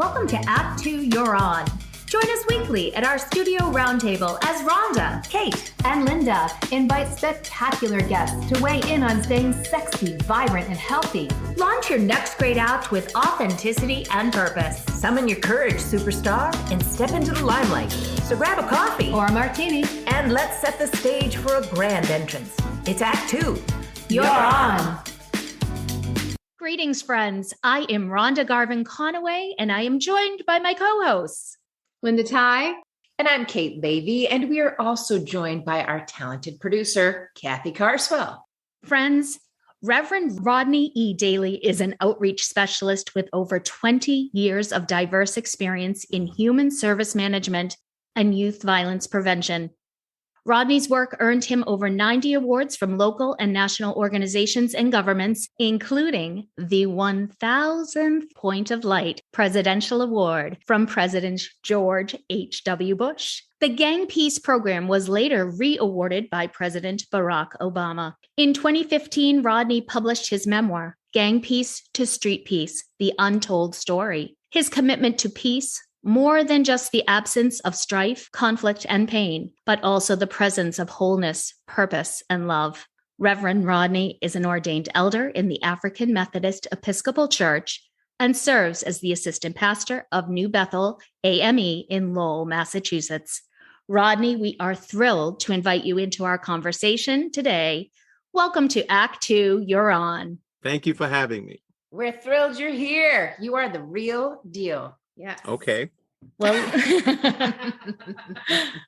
Welcome to Act 2, You're On. Join us weekly at our studio roundtable as Rhonda, Kate, and Linda invite spectacular guests to weigh in on staying sexy, vibrant, and healthy. Launch your next great act with authenticity and purpose. Summon your courage, superstar, and step into the limelight. So grab a coffee or a martini, and let's set the stage for a grand entrance. It's Act 2. You're on. Greetings, friends. I am Rhonda Garvin Conaway, and I am joined by my co-hosts, Linda Ty. And I'm Kate Levy, and we are also joined by our talented producer, Kathy Carswell. Friends, Reverend Rodney E. Dailey is an outreach specialist with over 20 years of diverse experience in human service management and youth violence prevention. Rodney's work earned him over 90 awards from local and national organizations and governments, including the 1000th Point of Light Presidential Award from President George H.W. Bush. The Gang Peace program was later re-awarded by President Barack Obama. In 2015, Rodney published his memoir, Gang Peace to Street Peace, The Untold Story. His commitment to peace, more than just the absence of strife, conflict, and pain, but also the presence of wholeness, purpose, and love. Reverend Rodney is an ordained elder in the African Methodist Episcopal Church and serves as the assistant pastor of New Bethel AME in Lowell, Massachusetts. Rodney, we are thrilled to invite you into our conversation today. Welcome to Act 2, You're On. Thank you for having me. We're thrilled you're here. You are the real deal. Yes. Okay. Well,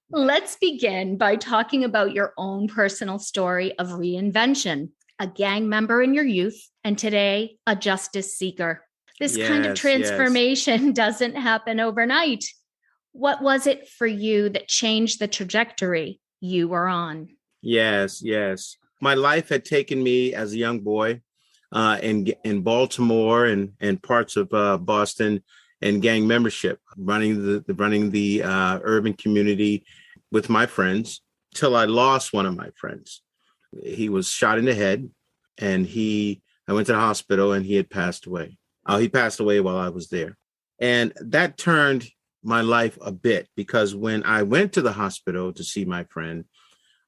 let's begin by talking about your own personal story of reinvention, a gang member in your youth, and today, a justice seeker. This kind of transformation doesn't happen overnight. What was it for you that changed the trajectory you were on? Yes. My life had taken me as a young boy in Baltimore and parts of Boston, and gang membership, running the urban community with my friends, till I lost one of my friends. He was shot in the head, and I went to the hospital, and he had passed away. He passed away while I was there. And that turned my life a bit, because when I went to the hospital to see my friend,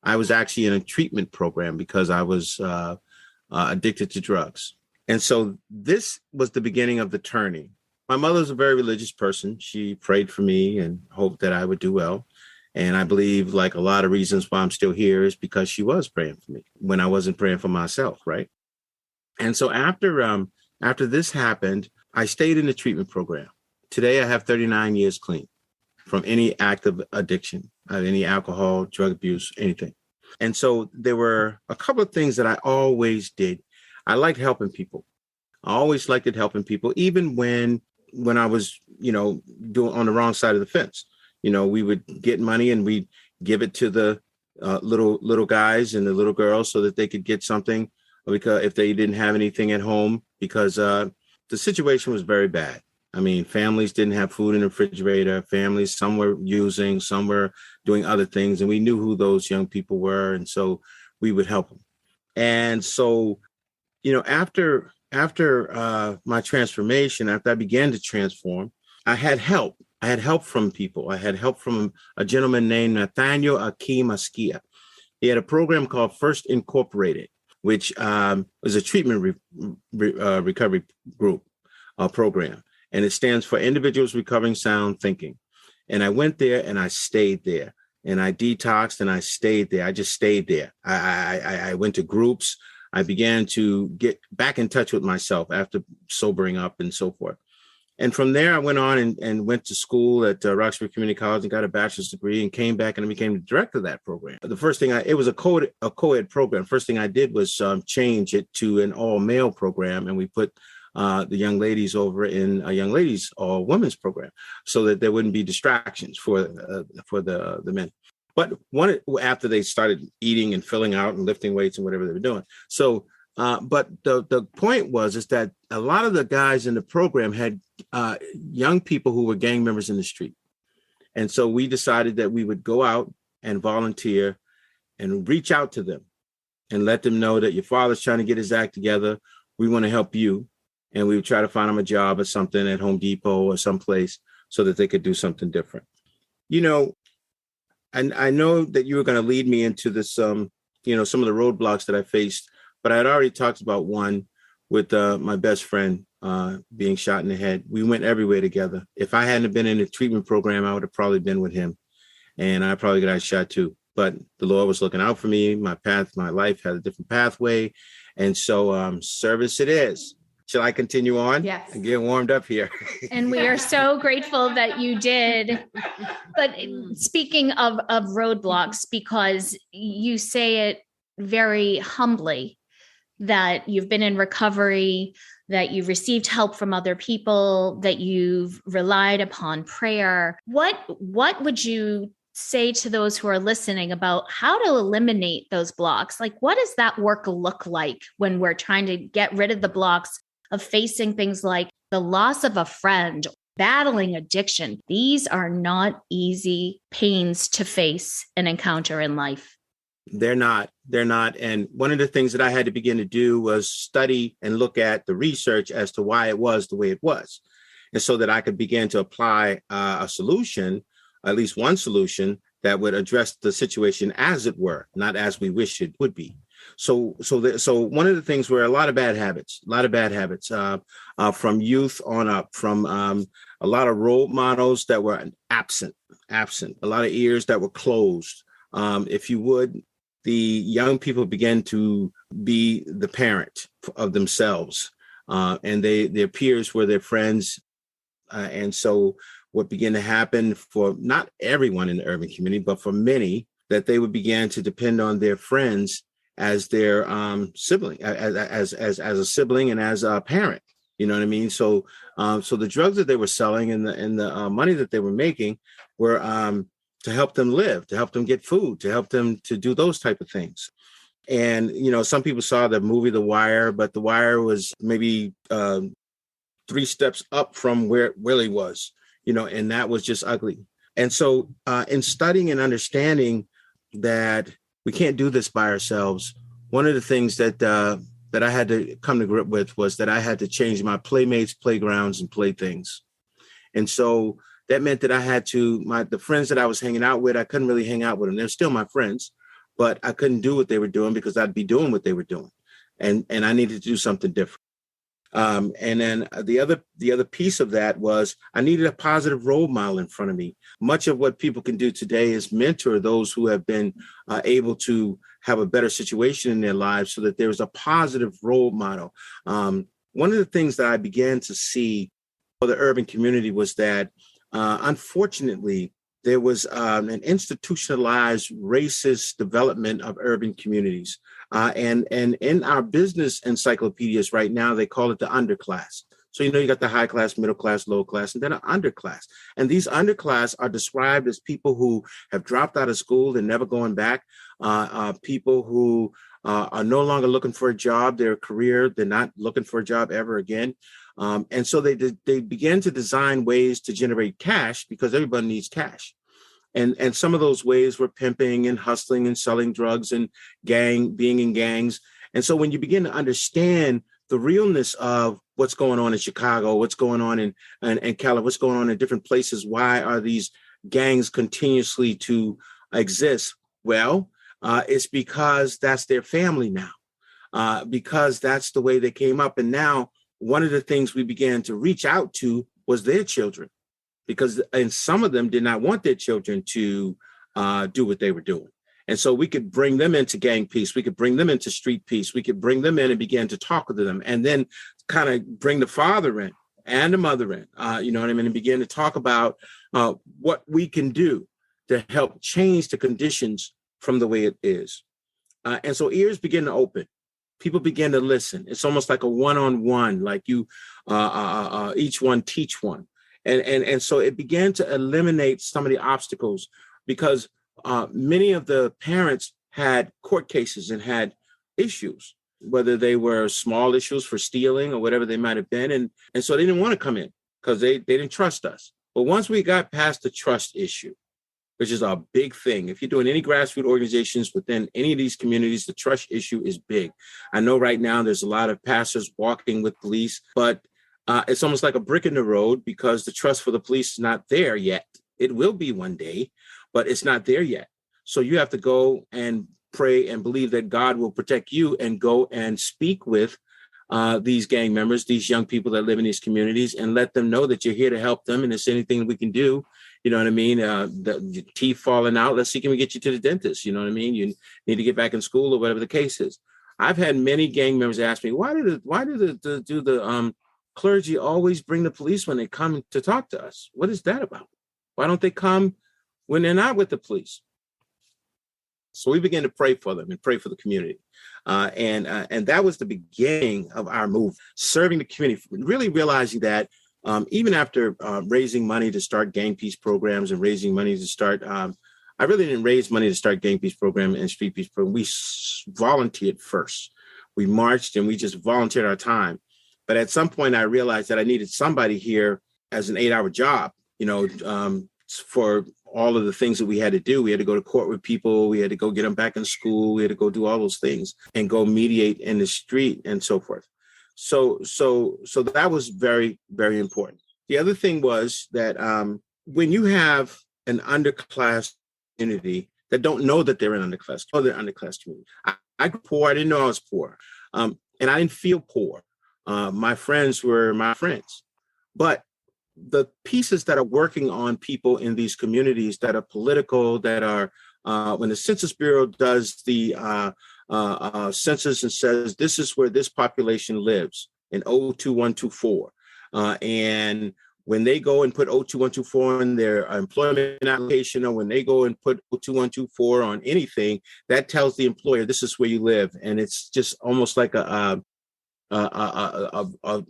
I was actually in a treatment program because I was addicted to drugs. And so this was the beginning of the turning. My mother was a very religious person. She prayed for me and hoped that I would do well. And I believe, like a lot of reasons why I'm still here, is because she was praying for me when I wasn't praying for myself, right? And so after this happened, I stayed in the treatment program. Today, I have 39 years clean from any act of addiction, any alcohol, drug abuse, anything. And so there were a couple of things that I always did. I liked helping people. I always liked helping people, even when I was, doing on the wrong side of the fence. We would get money and we'd give it to the little guys and the little girls so that they could get something, because if they didn't have anything at home, because the situation was very bad. I mean, families didn't have food in the refrigerator. Families, some were using, some were doing other things, and we knew who those young people were, and so we would help them. And so, after my transformation, after I began to transform, I had help. I had help from people. I had help from a gentleman named Nathaniel Akim Askia. He had a program called First Incorporated, which was a treatment recovery group program. And it stands for Individuals Recovering Sound Thinking. And I went there and I stayed there. And I detoxed and I stayed there. I just stayed there. I went to groups. I began to get back in touch with myself after sobering up and so forth. And from there, I went on and went to school at Roxbury Community College and got a bachelor's degree, and came back and I became the director of that program. The first thing it was a co-ed program. First thing I did was change it to an all-male program, and we put the young ladies over in a young ladies all women's program so that there wouldn't be distractions for the men. But after they started eating and filling out and lifting weights and whatever they were doing. So, but the point is that a lot of the guys in the program had young people who were gang members in the street. And so we decided that we would go out and volunteer and reach out to them and let them know that your father's trying to get his act together. We want to help you. and we would try to find them a job or something at Home Depot or someplace so that they could do something different. You know, and I know that you were going to lead me into this, some of the roadblocks that I faced, but I had already talked about one with my best friend being shot in the head. We went everywhere together. If I hadn't been in the treatment program, I would have probably been with him, and I probably got shot too. But the Lord was looking out for me. My life had a different pathway. And so service it is. Shall I continue on? Yes. And get warmed up here. And we are so grateful that you did. But speaking of roadblocks, because you say it very humbly, that you've been in recovery, that you've received help from other people, that you've relied upon prayer. What would you say to those who are listening about how to eliminate those blocks? Like, what does that work look like when we're trying to get rid of the blocks of facing things like the loss of a friend, battling addiction? These are not easy pains to face and encounter in life. They're not. And one of the things that I had to begin to do was study and look at the research as to why it was the way it was. And so that I could begin to apply a solution, at least one solution that would address the situation as it were, not as we wish it would be. So one of the things were a lot of bad habits from youth on up, from a lot of role models that were absent, a lot of ears that were closed. If you would, the young people began to be the parent of themselves, and their peers were their friends. And so what began to happen for not everyone in the urban community, but for many, that they would begin to depend on their friends as their sibling, as a sibling and as a parent. You know what I mean? So the drugs that they were selling and the money that they were making were to help them live, to help them get food, to help them to do those type of things. And, some people saw the movie The Wire, but The Wire was maybe 3 steps up from where it really was, and that was just ugly. And so in studying and understanding that we can't do this by ourselves, one of the things that I had to come to grip with was that I had to change my playmates, playgrounds, and playthings. And so that meant that I had to, the friends that I was hanging out with, I couldn't really hang out with them. They're still my friends, but I couldn't do what they were doing because I'd be doing what they were doing. And I needed to do something different. And then the other piece of that was I needed a positive role model in front of me. Much of what people can do today is mentor those who have been able to have a better situation in their lives so that there's a positive role model. One of the things that I began to see for the urban community was that, unfortunately, there was an institutionalized racist development of urban communities. And in our business encyclopedias right now, they call it the underclass. So, you got the high class, middle class, low class, and then an underclass. And these underclass are described as people who have dropped out of school and never going back, people who are no longer looking for a job, their career, they're not looking for a job ever again. And so they began to design ways to generate cash because everybody needs cash. And some of those ways were pimping and hustling and selling drugs and being in gangs. And so when you begin to understand the realness of what's going on in Chicago, what's going on in California, what's going on in different places, why are these gangs continuously to exist? Well, it's because that's their family now, because that's the way they came up. And now one of the things we began to reach out to was their children, and some of them did not want their children to do what they were doing. And so we could bring them into gang peace. We could bring them into street peace. We could bring them in and begin to talk with them and then kind of bring the father in and the mother in, and begin to talk about what we can do to help change the conditions from the way it is. And so ears begin to open. People begin to listen. It's almost like a one-on-one, like you, each one teach one. And so it began to eliminate some of the obstacles because many of the parents had court cases and had issues, whether they were small issues for stealing or whatever they might have been. And so they didn't want to come in because they didn't trust us. But once we got past the trust issue, which is a big thing. If you're doing any grassroots organizations within any of these communities, the trust issue is big. I know right now there's a lot of pastors walking with police, but it's almost like a brick in the road because the trust for the police is not there yet. It will be one day, but it's not there yet. So you have to go and pray and believe that God will protect you and go and speak with these gang members, these young people that live in these communities, and let them know that you're here to help them. And if there's anything we can do, you know what I mean? The teeth falling out, let's see, can we get you to the dentist? You know what I mean? You need to get back in school or whatever the case is. I've had many gang members ask me, why do the clergy always bring the police when they come to talk to us? What is that about? Why don't they come when they're not with the police? So we began to pray for them and pray for the community. And that was the beginning of our move, serving the community, really realizing that even after raising money to start gang peace programs and raising money to start, I really didn't raise money to start gang peace program and street peace program. We volunteered first. We marched and we just volunteered our time. But at some point, I realized that I needed somebody here as an 8-hour job, for all of the things that we had to do. We had to go to court with people. We had to go get them back in school. We had to go do all those things and go mediate in the street and so forth. So that was very, very important. The other thing was that when you have an underclass community that don't know that they're an underclass, or they're underclass community. I grew poor. I didn't know I was poor. And I didn't feel poor. My friends were my friends. But the pieces that are working on people in these communities that are political, that are, when the Census Bureau does the census and says, this is where this population lives in 02124. And when they go and put 02124 in their employment application, or when they go and put 02124 on anything, that tells the employer, this is where you live. And it's just almost like a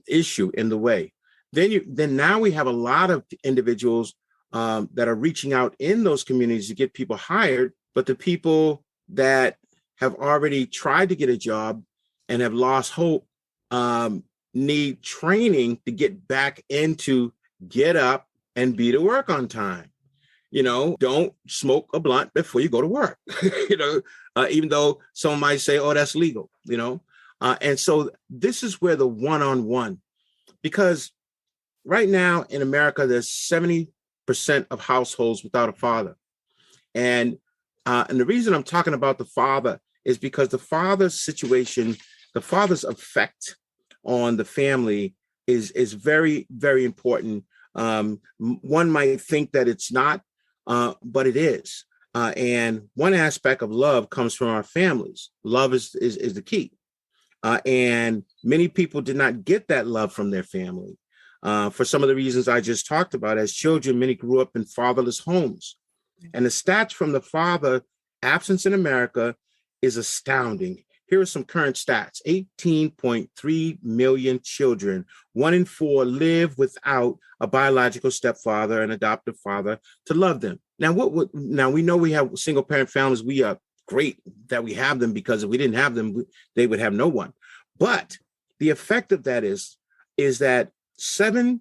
issue in the way. Then now we have a lot of individuals that are reaching out in those communities to get people hired, but the people that have already tried to get a job and have lost hope need training to get back into get up and be to work on time. Don't smoke a blunt before you go to work, even though someone might say, oh, that's legal, and so this is where the one-on-one, because right now in America, there's 70% of households without a father. And the reason I'm talking about the father is because the father's situation, the father's effect on the family is very, very important. One might think that it's not, but it is. And one aspect of love comes from our families. Love is the key. And many people did not get that love from their family. For some of the reasons I just talked about. As children, many grew up in fatherless homes. And the stats from the father absence in America is astounding. Here are some current stats. 18.3 million children, 1 in 4 live without a biological stepfather and adoptive father to love them. Now, now we know we have single parent families. We are great that we have them, because if we didn't have them, they would have no one. But the effect of that is that 7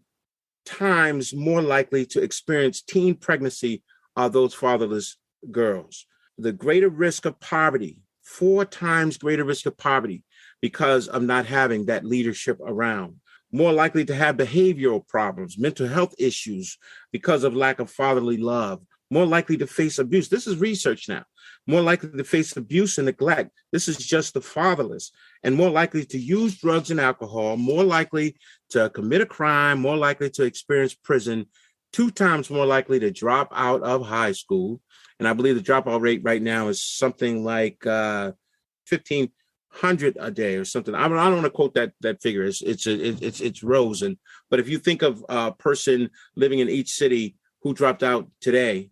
times more likely to experience teen pregnancy are those fatherless girls. The greater risk of poverty, 4 times greater risk of poverty because of not having that leadership around. More likely to have behavioral problems, mental health issues because of lack of fatherly love. More likely to face abuse. This is research now. More likely to face abuse and neglect. This is just the fatherless. And more likely to use drugs and alcohol. More likely to commit a crime. More likely to experience prison. 2 times more likely to drop out of high school. And I believe the dropout rate right now is something like 1,500 a day or something. I don't want to quote that figure. It's risen. But if you think of a person living in each city who dropped out today,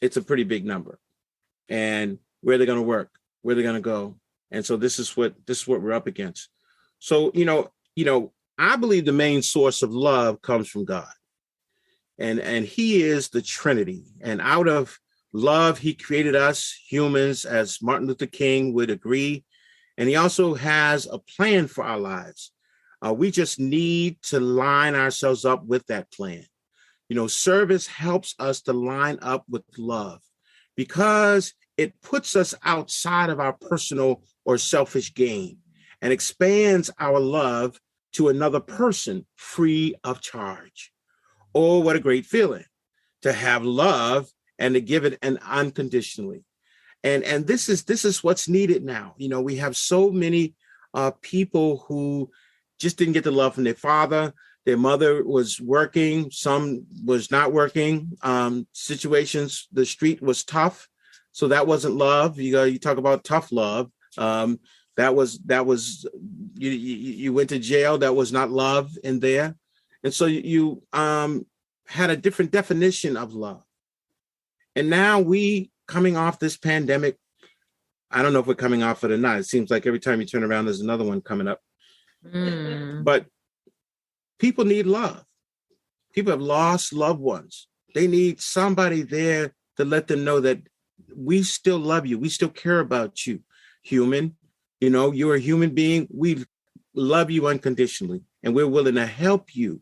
it's a pretty big number. And where they're going to work, where they're going to go. And so this is what we're up against. So, I believe the main source of love comes from God. And he is the Trinity. And out of love, he created us humans, as Martin Luther King would agree. And he also has a plan for our lives. We just need to line ourselves up with that plan. Service helps us to line up with love. because it puts us outside of our personal or selfish gain and expands our love to another person free of charge. Oh, what a great feeling to have love and to give it unconditionally. And this is what's needed now. You know, we have so many people who just didn't get the love from their father. Their mother was working, some was not working. Situations, the street was tough, so that wasn't love. You talk about tough love. That was you went to jail. That was not love in there, and so you had a different definition of love. And now we coming off this pandemic. I don't know if we're coming off it or not. It seems like every time you turn around, there's another one coming up. But people need love. People have lost loved ones. They need somebody there to let them know that we still love you. We still care about you, human. You know, you're a human being. We love you unconditionally, and we're willing to help you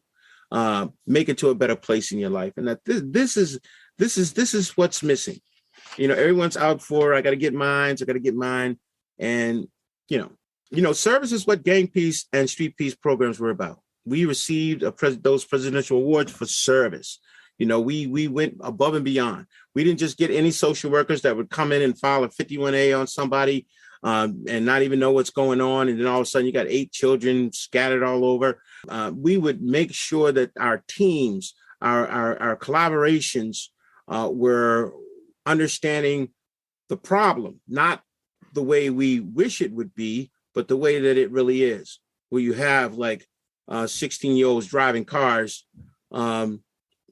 make it to a better place in your life. And that this is what's missing. You know, everyone's out for, I got to get mine. I got to get mine. And, you know, service is what Gang Peace and Street Peace programs were about. We received those presidential awards for service. You know, we went above and beyond. We didn't just get any social workers that would come in and file a 51A on somebody and not even know what's going on. And then all of a sudden you got 8 children scattered all over. We would make sure that our teams, our collaborations were understanding the problem, not the way we wish it would be, but the way that it really is, where you have like 16-year-olds driving cars and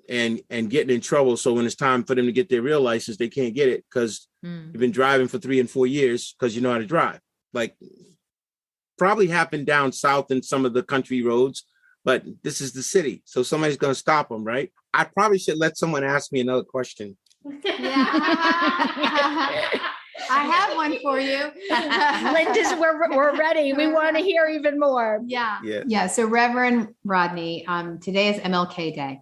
getting in trouble. So when it's time for them to get their real license, they can't get it because you've been driving for 3 and 4 years because you know how to drive. Like probably happened down south in some of the country roads, but this is the city. So somebody's going to stop them, right? I probably should let someone ask me another question. Yeah. I have one for you. Linda's, we're ready. We want to hear even more. Yeah. So Reverend Rodney, today is MLK Day.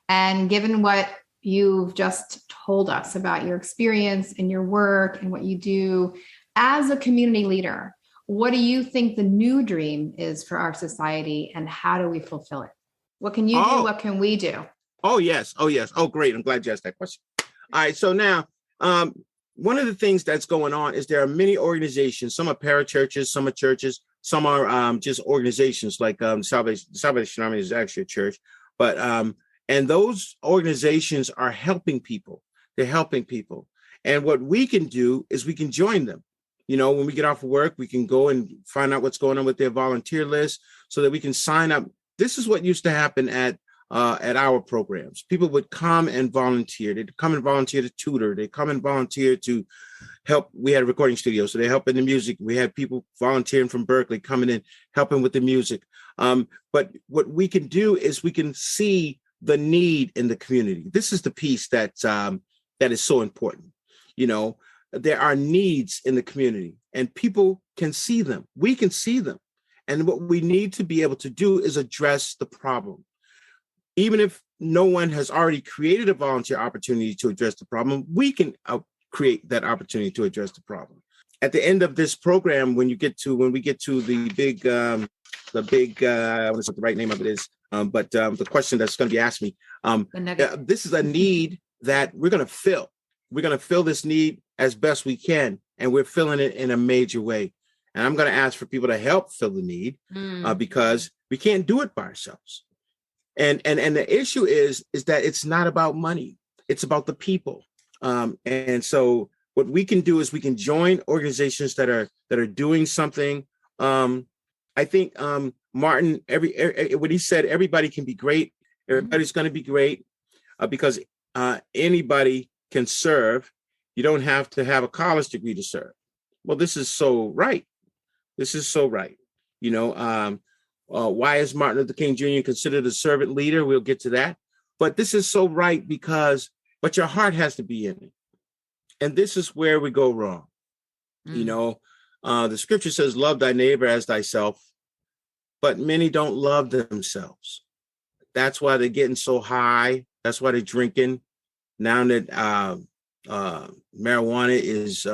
And given what you've just told us about your experience and your work and what you do as a community leader, what do you think the new dream is for our society, and how do we fulfill it? What can you do? What can we do? Oh, yes. Oh, great. I'm glad you asked that question. All right. So now, one of the things that's going on is there are many organizations. Some are parachurches, some are churches, some are just organizations like Salvation Army is actually a church. But and those organizations are helping people. They're helping people. And what we can do is we can join them. You know, when we get off of work, we can go and find out what's going on with their volunteer list so that we can sign up. This is what used to happen at our programs. People would come and volunteer. They'd come and volunteer to tutor. They come and volunteer to help. We had a recording studio, so they help in the music. We had people volunteering from Berkeley coming in, helping with the music. But what we can do is we can see the need in the community. This is the piece that is so important. You know, there are needs in the community and people can see them. We can see them. And what we need to be able to do is address the problem. Even if no one has already created a volunteer opportunity to address the problem, we can create that opportunity to address the problem. At the end of this program, when we get to the big, I want to say the right name of it is, but the question that's going to be asked me, this is a need that we're going to fill. We're going to fill this need as best we can, and we're filling it in a major way. And I'm going to ask for people to help fill the need because we can't do it by ourselves. And the issue is that it's not about money. It's about the people. And so what we can do is we can join organizations that are doing something. I think Martin, what he said, everybody can be great. Everybody's going to be great because anybody can serve. You don't have to have a college degree to serve. Well, this is so right. This is so right. You know, why is Martin Luther King Jr. considered a servant leader? We'll get to that. But this is so right but your heart has to be in it. And this is where we go wrong. You know, the scripture says, love thy neighbor as thyself, but many don't love themselves. That's why they're getting so high. That's why they're drinking. Now that Marijuana is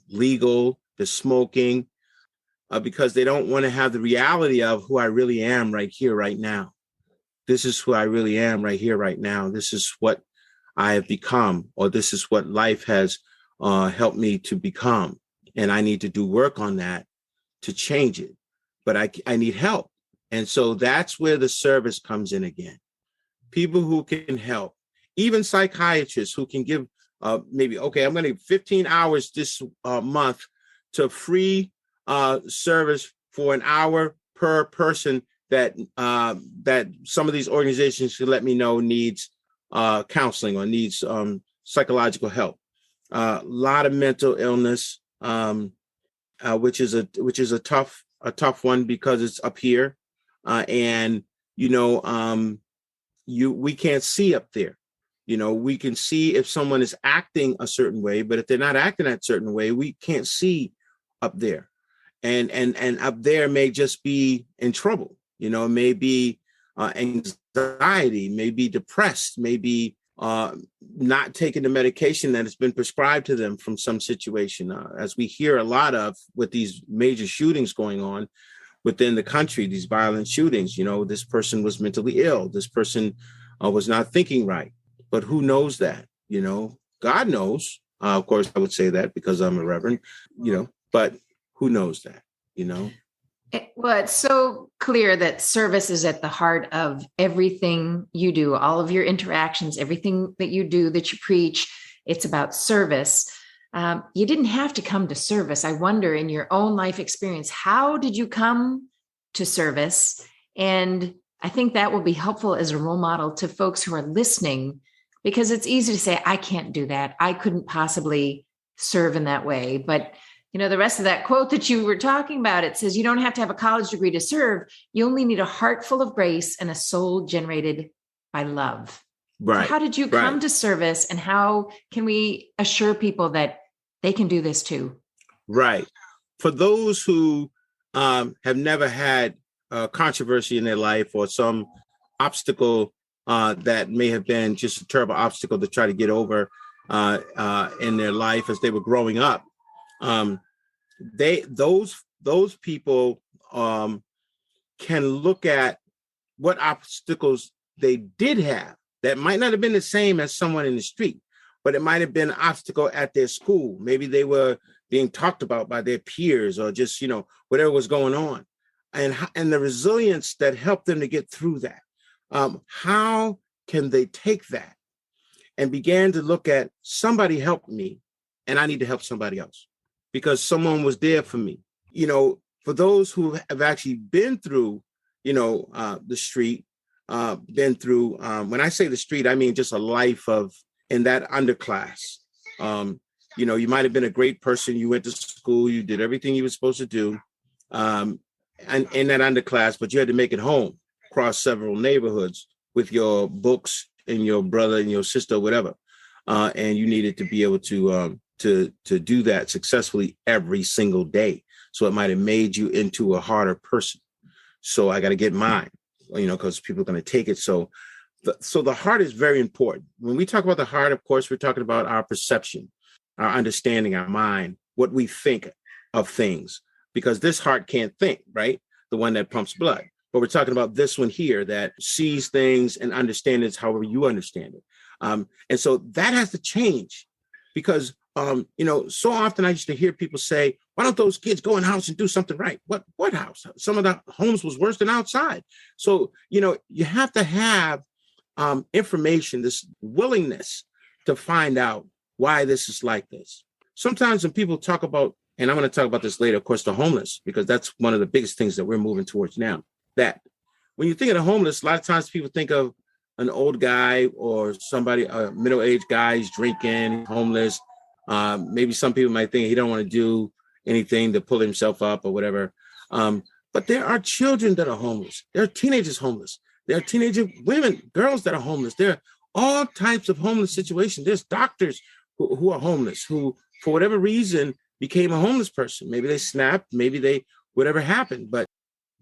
legal, the smoking, because they don't want to have the reality of who I really am right here, right now. This is who I really am right here, right now. This is what I have become, or this is what life has helped me to become. And I need to do work on that to change it. But I need help. And so that's where the service comes in again. People who can help, even psychiatrists who can give maybe, okay, I'm going to give 15 hours this month to free service for an hour per person that some of these organizations should let me know needs counseling or needs psychological help. A lot of mental illness, which is a tough one because it's up here, and we can't see up there. We can see if someone is acting a certain way, but if they're not acting that certain way, we can't see up there. And up there may just be in trouble, may be anxiety, may be depressed, may be not taking the medication that has been prescribed to them from some situation. As we hear a lot of with these major shootings going on within the country, these violent shootings, this person was mentally ill. This person was not thinking right. But who knows that? God knows. Of course, I would say that because I'm a reverend, but who knows that, Well, it's so clear that service is at the heart of everything you do, all of your interactions, everything that you do, that you preach. It's about service. You didn't have to come to service. I wonder, in your own life experience, how did you come to service? And I think that will be helpful as a role model to folks who are listening, because it's easy to say, I can't do that. I couldn't possibly serve in that way. But the rest of that quote that you were talking about, it says you don't have to have a college degree to serve. You only need a heart full of grace and a soul generated by love. Right. So how did you come to service, and how can we assure people that they can do this too? Right. For those who have never had controversy in their life or some obstacle that may have been just a terrible obstacle to try to get over in their life as they were growing up, those people can look at what obstacles they did have that might not have been the same as someone in the street, but it might have been an obstacle at their school. Maybe they were being talked about by their peers, or just whatever was going on, and the resilience that helped them to get through that. How can they take that and begin to look at, somebody helped me and I need to help somebody else because someone was there for me. For those who have actually been through, the street, been through, when I say the street, I mean just a life in that underclass. You might have been a great person. You went to school, you did everything you were supposed to do, and in that underclass, but you had to make it home across several neighborhoods with your books and your brother and your sister, whatever. And you needed to be able to do that successfully every single day. So it might have made you into a harder person. So I got to get mine, because people are going to take it. So the heart is very important. When we talk about the heart, of course, we're talking about our perception, our understanding, our mind, what we think of things, because this heart can't think, right? The one that pumps blood. But we're talking about this one here that sees things and understands it however you understand it. And so that has to change, because, so often I used to hear people say, why don't those kids go in the house and do something right? What house? Some of the homes was worse than outside. So, you have to have information, this willingness to find out why this is like this. Sometimes when people talk about, and I'm going to talk about this later, of course, the homeless, because that's one of the biggest things that we're moving towards now. That when you think of the homeless, a lot of times people think of an old guy or somebody, a middle-aged guy, he's drinking, homeless. Maybe some people might think he don't want to do anything to pull himself up or whatever. But there are children that are homeless. There are teenagers homeless. There are teenager women, girls that are homeless. There are all types of homeless situations. There's doctors who are homeless, who, for whatever reason, became a homeless person. Maybe they snapped, maybe whatever happened, but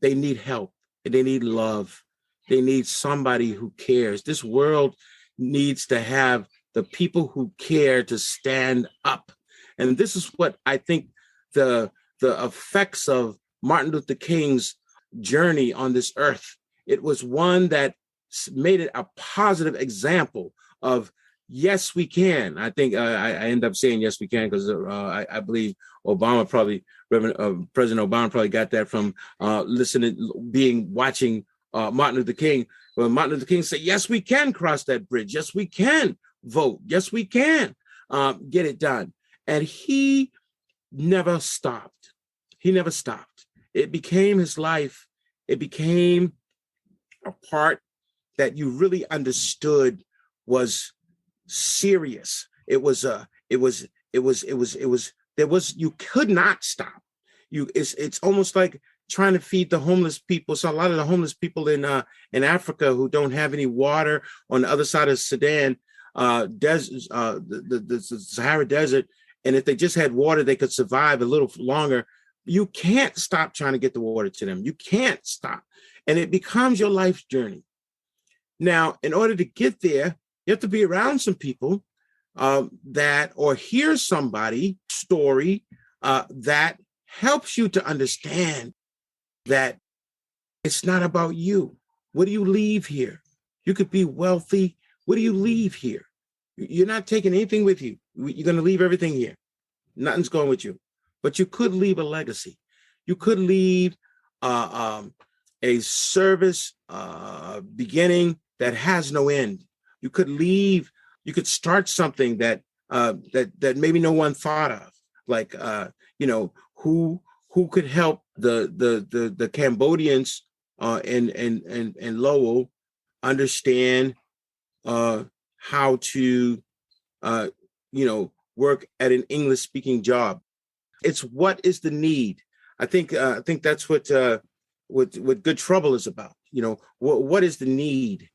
they need help. They need love. They need somebody who cares. This world needs to have the people who care to stand up. And this is what I think the effects of Martin Luther King's journey on this earth. It was one that made it a positive example of yes, we can. I think I end up saying yes, we can because I believe President Obama probably got that from watching Martin Luther King. When Martin Luther King said, yes, we can cross that bridge. Yes, we can vote. Yes, we can get it done. And he never stopped. He never stopped. It became his life. It became a part that you really understood was serious. You could not stop. It's almost like trying to feed the homeless people. So a lot of the homeless people in Africa who don't have any water on the other side of Sudan, the Sahara Desert, and if they just had water, they could survive a little longer. You can't stop trying to get the water to them. You can't stop. And it becomes your life's journey. Now, in order to get there, you have to be around some people or hear somebody's story that helps you to understand that it's not about you. What do you leave here? You could be wealthy. What do you leave here? You're not taking anything with you. You're going to leave everything here. Nothing's going with you. But you could leave a legacy. You could leave a service beginning that has no end. You could start something that maybe no one thought of, like who could help the Cambodians in Lowell understand how to work at an English speaking job. It's what is the need. I think that's what Good Trouble is about. What is the need?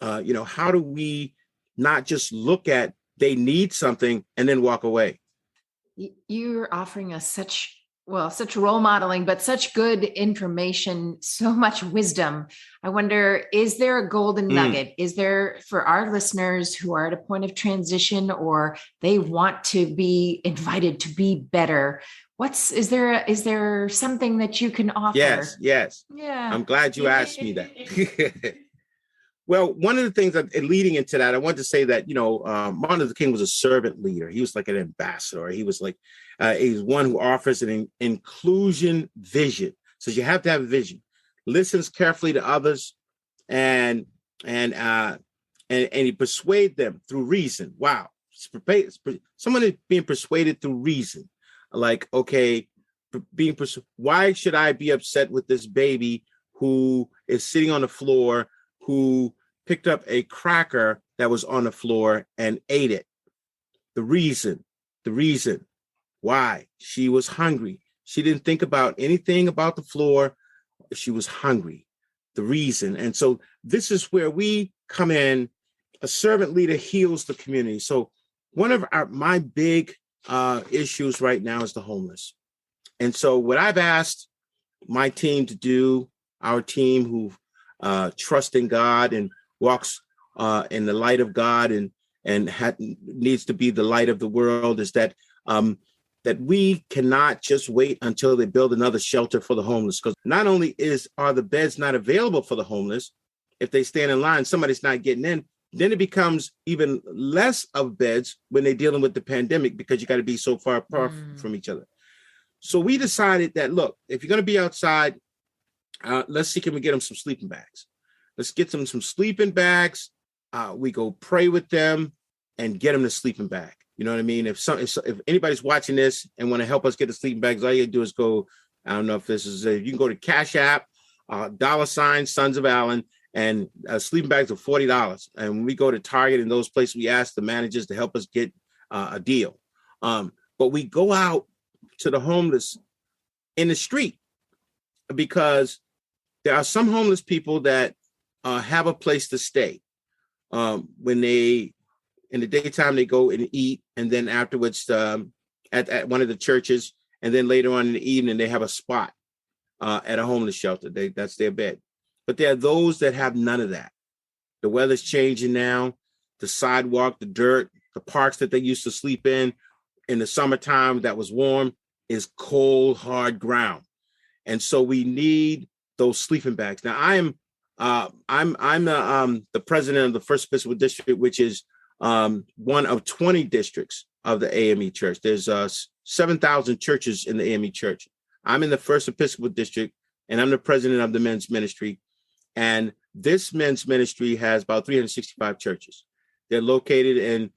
How do we not just look at they need something and then walk away? You're offering us such role modeling, but such good information, so much wisdom. I wonder, is there a golden nugget? Is there, for our listeners who are at a point of transition or they want to be invited to be better? Is there something that you can offer? Yes. Yeah. I'm glad you asked me that. Well, one of the things leading into that, I wanted to say that, Martin Luther King was a servant leader. He was like an ambassador. He was like, he's one who offers an inclusion vision. So you have to have a vision, listens carefully to others, and he persuades them through reason. Wow. Someone is being persuaded through reason. Like, okay, why should I be upset with this baby who is sitting on the floor, who picked up a cracker that was on the floor and ate it? The reason why. She was hungry. She didn't think about anything about the floor. She was hungry. The reason. And so this is where we come in. A servant leader heals the community. So one of my big issues right now is the homeless. And so what I've asked my team to do, our team who trust in God and walks in the light of God and needs to be the light of the world, is that we cannot just wait until they build another shelter for the homeless. Because not only are the beds not available for the homeless, if they stand in line, somebody's not getting in. Then it becomes even less of beds when they're dealing with the pandemic, because you got to be so far apart from each other. So we decided that, look, if you're going to be outside, let's see, can we get them some sleeping bags? Let's get them some sleeping bags. We go pray with them and get them the sleeping bag. You know what I mean? If anybody's watching this and want to help us get the sleeping bags, all you do is go, I don't know if this is, you can go to Cash App, $ Sons of Allen, and sleeping bags are $40. And when we go to Target and those places, we ask the managers to help us get a deal. But we go out to the homeless in the street, because there are some homeless people that have a place to stay. When in the daytime, they go and eat, and then afterwards at one of the churches, and then later on in the evening, they have a spot at a homeless shelter. That's their bed. But there are those that have none of that. The weather's changing now. The sidewalk, the dirt, the parks that they used to sleep in the summertime that was warm, is cold, hard ground. And so we need those sleeping bags. Now, I'm the president of the First Episcopal District, which is one of 20 districts of the AME Church. There's 7,000 churches in the AME Church. I'm in the First Episcopal District, and I'm the president of the men's ministry. And this men's ministry has about 365 churches. They're located in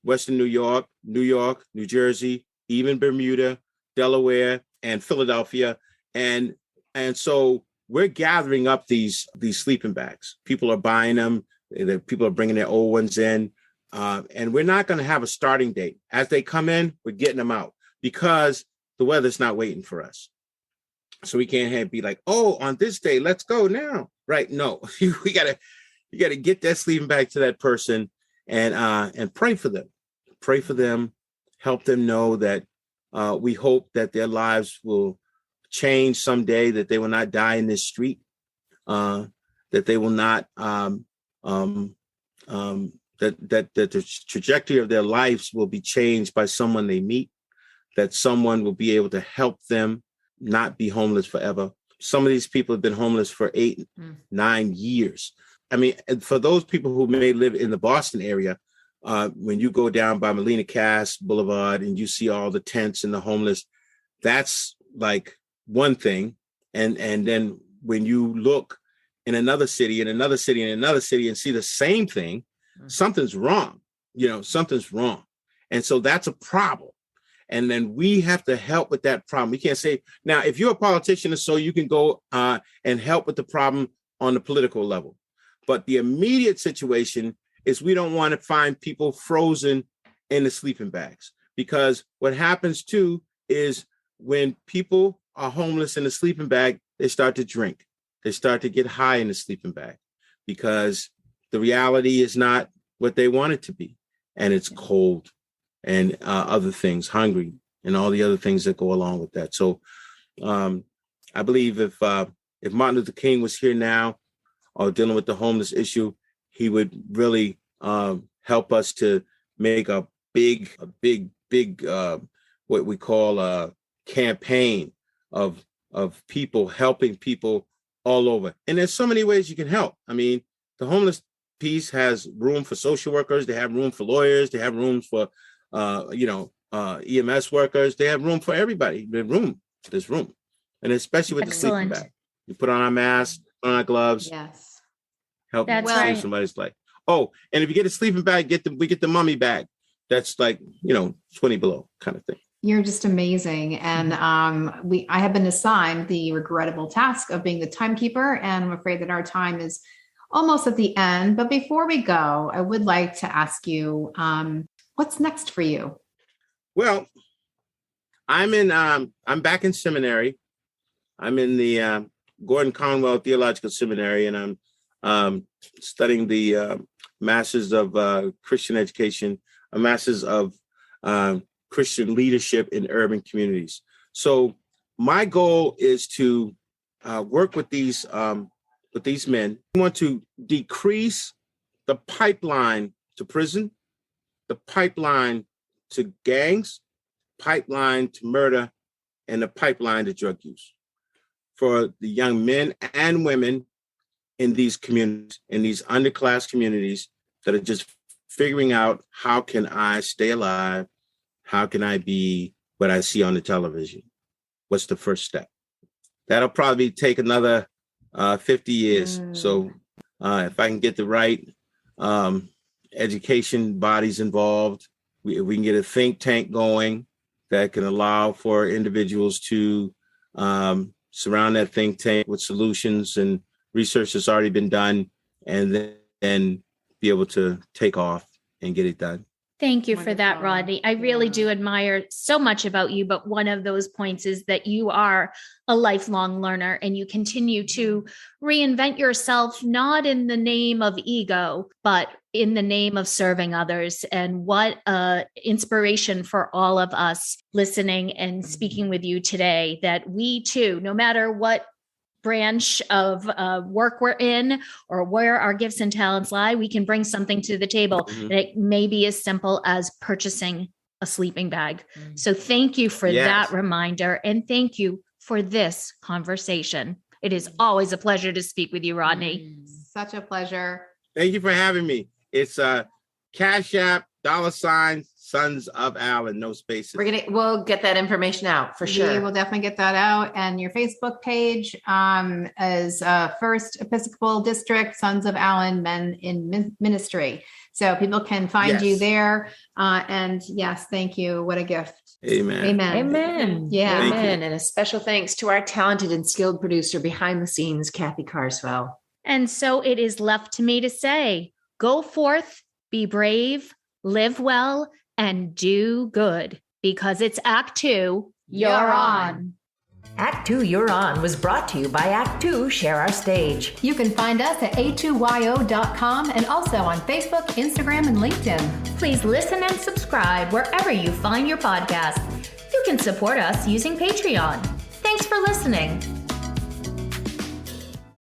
Western New York, New Jersey, even Bermuda, Delaware, and Philadelphia. And so we're gathering up these sleeping bags. People are buying them. People are bringing their old ones in. And we're not going to have a starting date. As they come in, we're getting them out because the weather's not waiting for us. So we can't be like, oh, on this day, let's go now. Right? No, you gotta get that sleeping bag to that person and pray for them. Pray for them. Help them know that we hope that their lives will change someday, that they will not die in this street, that they will not, that the trajectory of their lives will be changed by someone they meet, that someone will be able to help them not be homeless forever. Some of these people have been homeless for 8-9 years. I mean, for those people who may live in the Boston area, when you go down by Melina Cass Boulevard and you see all the tents and the homeless, that's like one thing. And then when you look in another city, and see the same thing, something's wrong. Something's wrong. And so that's a problem. And then we have to help with that problem. We can't say, now, if you're a politician, so you can go and help with the problem on the political level. But the immediate situation is we don't want to find people frozen in the sleeping bags, because what happens too is when people are homeless in the sleeping bag, they start to drink. They start to get high in the sleeping bag because the reality is not what they want it to be. And it's cold and other things, hungry, and all the other things that go along with that. So I believe if Martin Luther King was here now or dealing with the homeless issue, he would really help us to make a big what we call a campaign of people helping people all over. And there's so many ways you can help. I mean, the homeless piece has room for social workers. They have room for lawyers. They have rooms for EMS workers. They have room for everybody. There's room. And especially with Excellent. The sleeping bag. You put on our mask, put on our gloves. Yes. Help That's save right. somebody's life. Oh, and if you get a sleeping bag, we get the mummy bag. That's like, 20 below kind of thing. You're just amazing. And I have been assigned the regrettable task of being the timekeeper. And I'm afraid that our time is almost at the end. But before we go, I would like to ask you, what's next for you? Well, I'm back in seminary. I'm in the Gordon Conwell Theological Seminary, and I'm studying the Masters of Christian Education, a Masters of Christian Leadership in Urban Communities. So my goal is to work with these men. We want to decrease the pipeline to prison, the pipeline to gangs, pipeline to murder, and the pipeline to drug use for the young men and women in these communities, in these underclass communities that are just figuring out, how can I stay alive? How can I be what I see on the television? What's the first step? That'll probably take another 50 years. So if I can get the right education bodies involved, we can get a think tank going that can allow for individuals to surround that think tank with solutions and research that's already been done, and then be able to take off and get it done. Thank you for that, Wonderful. Rodney. I really do admire so much about you, but one of those points is that you are a lifelong learner and you continue to reinvent yourself, not in the name of ego, but in the name of serving others. And what inspiration for all of us listening and speaking with you today, that we too, no matter what branch of work we're in or where our gifts and talents lie, we can bring something to the table. And it may be as simple as purchasing a sleeping bag. So thank you for that reminder. And thank you for this conversation. It is always a pleasure to speak with you, Rodney. Such a pleasure. Thank you for having me. It's Cash App, $, Sons of Allen, no spaces. We'll get that information out for sure. We will definitely get that out. And your Facebook page is First Episcopal District, Sons of Allen, Men in Ministry. So people can find you there. And yes, thank you. What a gift. Amen. Amen. Amen. Yeah. Amen. And a special thanks to our talented and skilled producer behind the scenes, Kathy Carswell. And so it is left to me to say, go forth, be brave, live well, and do good, because it's Act 2, you're on. Act 2 You're On was brought to you by Act 2 Share Our Stage. You can find us at a2yo.com and also on Facebook, Instagram, and LinkedIn. Please listen and subscribe wherever you find your podcast. You can support us using Patreon. Thanks for listening.